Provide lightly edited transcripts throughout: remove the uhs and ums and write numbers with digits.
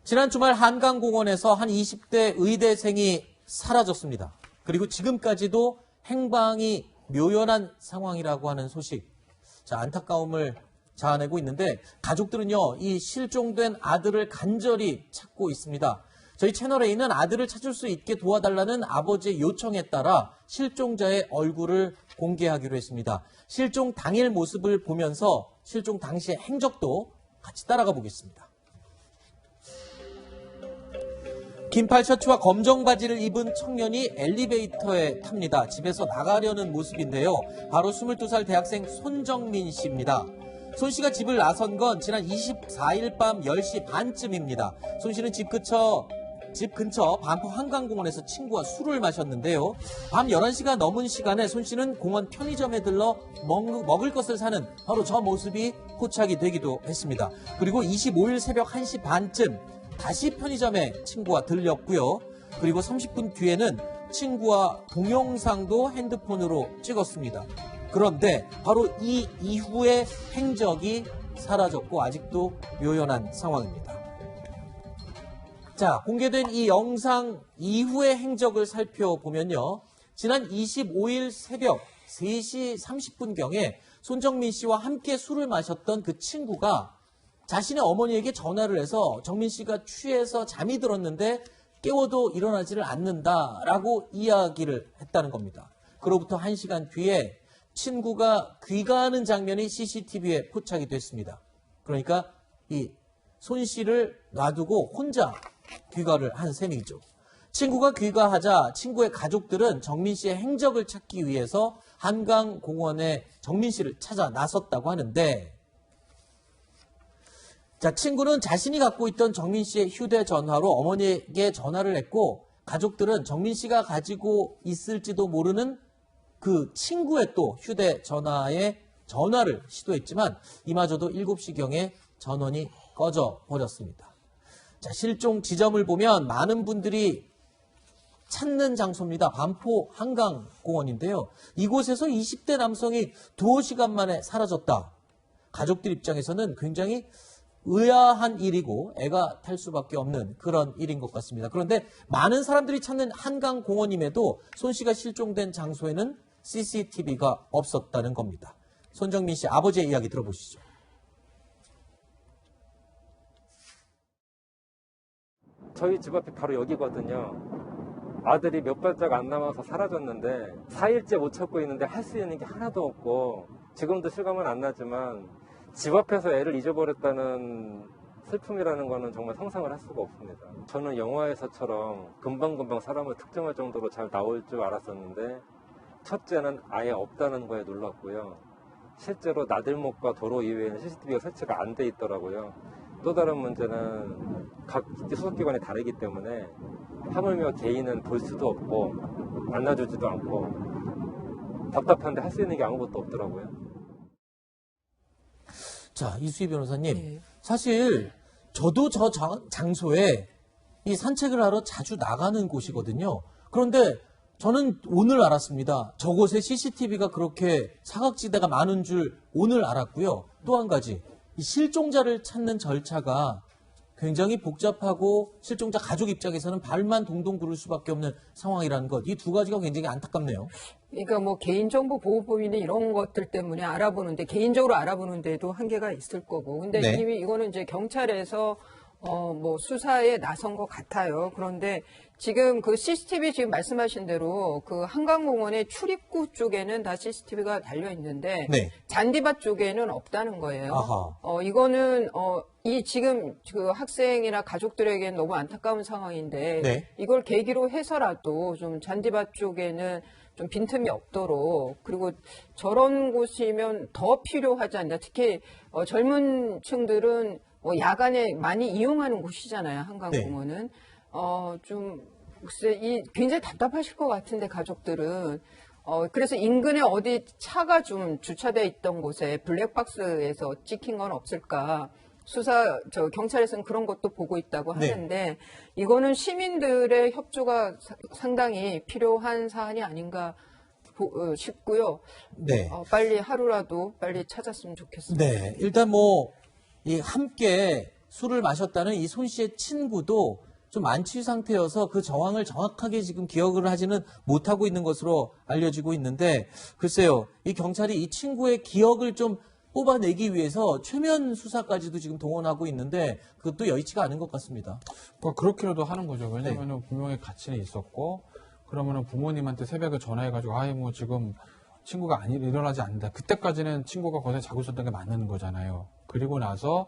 지난 주말 한강공원에서 한 20대 의대생이 사라졌습니다. 그리고 지금까지도 행방이 묘연한 상황이라고 하는 소식. 자, 안타까움을 자아내고 있는데 가족들은요, 이 실종된 아들을 간절히 찾고 있습니다. 저희 채널A는 아들을 찾을 수 있게 도와달라는 아버지의 요청에 따라 실종자의 얼굴을 공개하기로 했습니다. 실종 당일 모습을 보면서 실종 당시의 행적도 같이 따라가 보겠습니다. 긴팔 셔츠와 검정 바지를 입은 청년이 엘리베이터에 탑니다. 집에서 나가려는 모습인데요. 바로 22살 대학생 손정민 씨입니다. 손 씨가 집을 나선 건 지난 24일 밤 10시 반쯤입니다. 손 씨는 집 근처 반포 한강공원에서 친구와 술을 마셨는데요. 밤 11시가 넘은 시간에 손 씨는 공원 편의점에 들러 먹을 것을 사는 바로 저 모습이 포착이 되기도 했습니다. 그리고 25일 새벽 1시 반쯤 다시 편의점에 친구와 들렸고요. 그리고 30분 뒤에는 친구와 동영상도 핸드폰으로 찍었습니다. 그런데 바로 이 이후의 행적이 사라졌고 아직도 묘연한 상황입니다. 자, 공개된 이 영상 이후의 행적을 살펴보면요. 지난 25일 새벽 3시 30분경에 손정민 씨와 함께 술을 마셨던 그 친구가 자신의 어머니에게 전화를 해서 정민 씨가 취해서 잠이 들었는데 깨워도 일어나지를 않는다라고 이야기를 했다는 겁니다. 그로부터 1시간 뒤에 친구가 귀가하는 장면이 CCTV에 포착이 됐습니다. 그러니까 이 손 씨를 놔두고 혼자 귀가를 한 셈이죠. 친구가 귀가하자 친구의 가족들은 정민 씨의 행적을 찾기 위해서 한강공원에 정민 씨를 찾아 나섰다고 하는데, 자, 친구는 자신이 갖고 있던 정민 씨의 휴대전화로 어머니에게 전화를 했고, 가족들은 정민 씨가 가지고 있을지도 모르는 그 친구의 또 휴대전화에 전화를 시도했지만 이마저도 7시경에 전원이 꺼져 버렸습니다. 자, 실종 지점을 보면 많은 분들이 찾는 장소입니다. 반포 한강공원인데요. 이곳에서 20대 남성이 2시간 만에 사라졌다. 가족들 입장에서는 굉장히 의아한 일이고 애가 탈 수밖에 없는 그런 일인 것 같습니다. 그런데 많은 사람들이 찾는 한강공원임에도 손 씨가 실종된 장소에는 CCTV가 없었다는 겁니다. 손정민 씨 아버지의 이야기 들어보시죠. 저희 집 앞이 바로 여기거든요. 아들이 몇 발짝 안 남아서 사라졌는데 4일째 못 찾고 있는데 할 수 있는 게 하나도 없고 지금도 실감은 안 나지만 집 앞에서 애를 잊어버렸다는 슬픔이라는 거는 정말 상상을 할 수가 없습니다. 저는 영화에서처럼 금방금방 사람을 특정할 정도로 잘 나올 줄 알았었는데 첫째는 아예 없다는 거에 놀랐고요. 실제로 나들목과 도로 이외에는 CCTV가 설치가 안 돼 있더라고요. 또 다른 문제는 각 수사기관이 다르기 때문에 하물며 개인은 볼 수도 없고 만나주지도 않고 답답한데 할 수 있는 게 아무것도 없더라고요. 자, 이수희 변호사님, 사실 저도 저 장소에 이 산책을 하러 자주 나가는 곳이거든요. 그런데 저는 오늘 알았습니다. 저곳에 CCTV가 그렇게 사각지대가 많은 줄 오늘 알았고요. 또 한 가지, 이 실종자를 찾는 절차가 굉장히 복잡하고 실종자 가족 입장에서는 발만 동동 구를 수밖에 없는 상황이라는 것. 이 두 가지가 굉장히 안타깝네요. 그러니까 뭐 개인정보 보호법이나 이런 것들 때문에 알아보는데 개인적으로 알아보는데도 한계가 있을 거고. 근데 네. 이미 이거는 이제 경찰에서 뭐 수사에 나선 것 같아요. 그런데 지금 그 CCTV 지금 말씀하신 대로 그 한강공원의 출입구 쪽에는 다 CCTV가 달려 있는데 네. 잔디밭 쪽에는 없다는 거예요. 아하. 이거는 이 지금 그 학생이나 가족들에게는 너무 안타까운 상황인데 네. 이걸 계기로 해서라도 좀 잔디밭 쪽에는 좀 빈틈이 없도록, 그리고 저런 곳이면 더 필요하지 않나. 특히 젊은 층들은 야간에 많이 이용하는 곳이잖아요, 한강공원은. 좀 글쎄 굉장히 답답하실 것 같은데 가족들은. 그래서 인근에 어디 차가 좀 주차돼 있던 곳에 블랙박스에서 찍힌 건 없을까. 경찰에서는 그런 것도 보고 있다고 하는데, 이거는 시민들의 협조가 상당히 필요한 사안이 아닌가 싶고요. 네. 빨리 하루라도 빨리 찾았으면 좋겠습니다. 네. 일단 함께 술을 마셨다는 이 손 씨의 친구도 좀 만취 상태여서 그 정황을 정확하게 지금 기억을 하지는 못하고 있는 것으로 알려지고 있는데, 글쎄요, 이 경찰이 이 친구의 기억을 좀 뽑아내기 위해서 최면 수사까지도 지금 동원하고 있는데 그것도 여의치가 않은 것 같습니다. 뭐 그렇게라도 하는 거죠. 왜냐면은 분명히 가치는 있었고, 그러면은 부모님한테 새벽에 전화해가지고, 아이, 뭐 지금 친구가 일어나지 않는다. 그때까지는 친구가 거기서 자고 있었던 게 맞는 거잖아요. 그리고 나서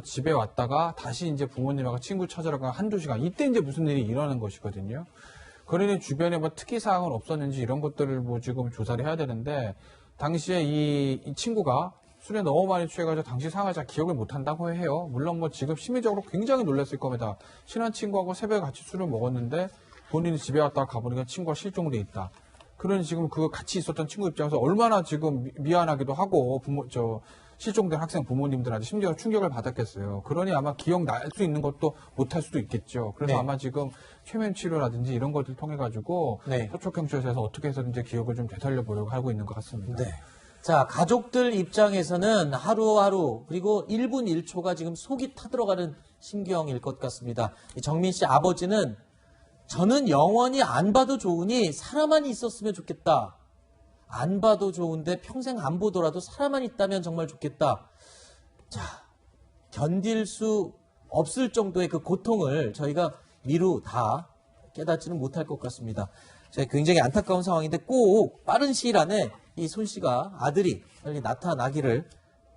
집에 왔다가 다시 이제 부모님하고 친구 찾으러 가 한두 시간. 이때 이제 무슨 일이 일어나는 것이거든요. 그러니 주변에 뭐 특이사항은 없었는지 이런 것들을 뭐 지금 조사를 해야 되는데, 당시에 이 친구가 술에 너무 많이 취해가지고 당시 상황을 잘 기억을 못한다고 해요. 물론 뭐 지금 심리적으로 굉장히 놀랐을 겁니다. 친한 친구하고 새벽에 같이 술을 먹었는데 본인이 집에 왔다가 가보니까 친구가 실종돼 있다. 그러니 지금 그 같이 있었던 친구 입장에서 얼마나 지금 미안하기도 하고 실종된 학생 부모님들한테 심지어 충격을 받았겠어요. 그러니 아마 기억날 수 있는 것도 못할 수도 있겠죠. 그래서 네. 아마 지금 최면 치료라든지 이런 것들 통해 가지고 네. 서초경찰서에서 어떻게 해서든지 기억을 좀 되살려 보려고 하고 있는 것 같습니다. 네. 자, 가족들 입장에서는 하루하루 그리고 1분 1초가 지금 속이 타들어가는 심경일 것 같습니다. 이 정민 씨 아버지는 저는 영원히 안 봐도 좋으니 사람만 있었으면 좋겠다. 안 봐도 좋은데 평생 안 보더라도 사람만 있다면 정말 좋겠다. 자, 견딜 수 없을 정도의 그 고통을 저희가 미루 다 깨닫지는 못할 것 같습니다. 굉장히 안타까운 상황인데 꼭 빠른 시일 안에 이 손 씨가 아들이 빨리 나타나기를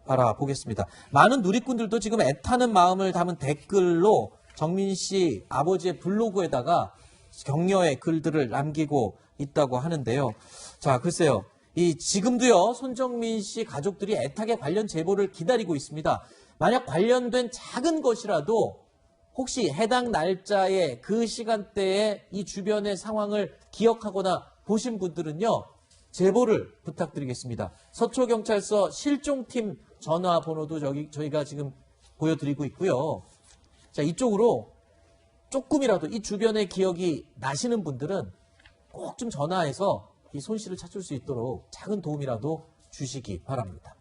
바라보겠습니다. 많은 누리꾼들도 지금 애타는 마음을 담은 댓글로 정민 씨 아버지의 블로그에다가 격려의 글들을 남기고 있다고 하는데요. 자, 글쎄요. 지금도요, 손정민 씨 가족들이 애타게 관련 제보를 기다리고 있습니다. 만약 관련된 작은 것이라도 혹시 해당 날짜에 그 시간대에 이 주변의 상황을 기억하거나 보신 분들은요, 제보를 부탁드리겠습니다. 서초경찰서 실종팀 전화번호도 저희가 지금 보여드리고 있고요. 자, 이쪽으로 조금이라도 이 주변의 기억이 나시는 분들은 꼭 좀 전화해서 이 손 씨를 찾을 수 있도록 작은 도움이라도 주시기 바랍니다.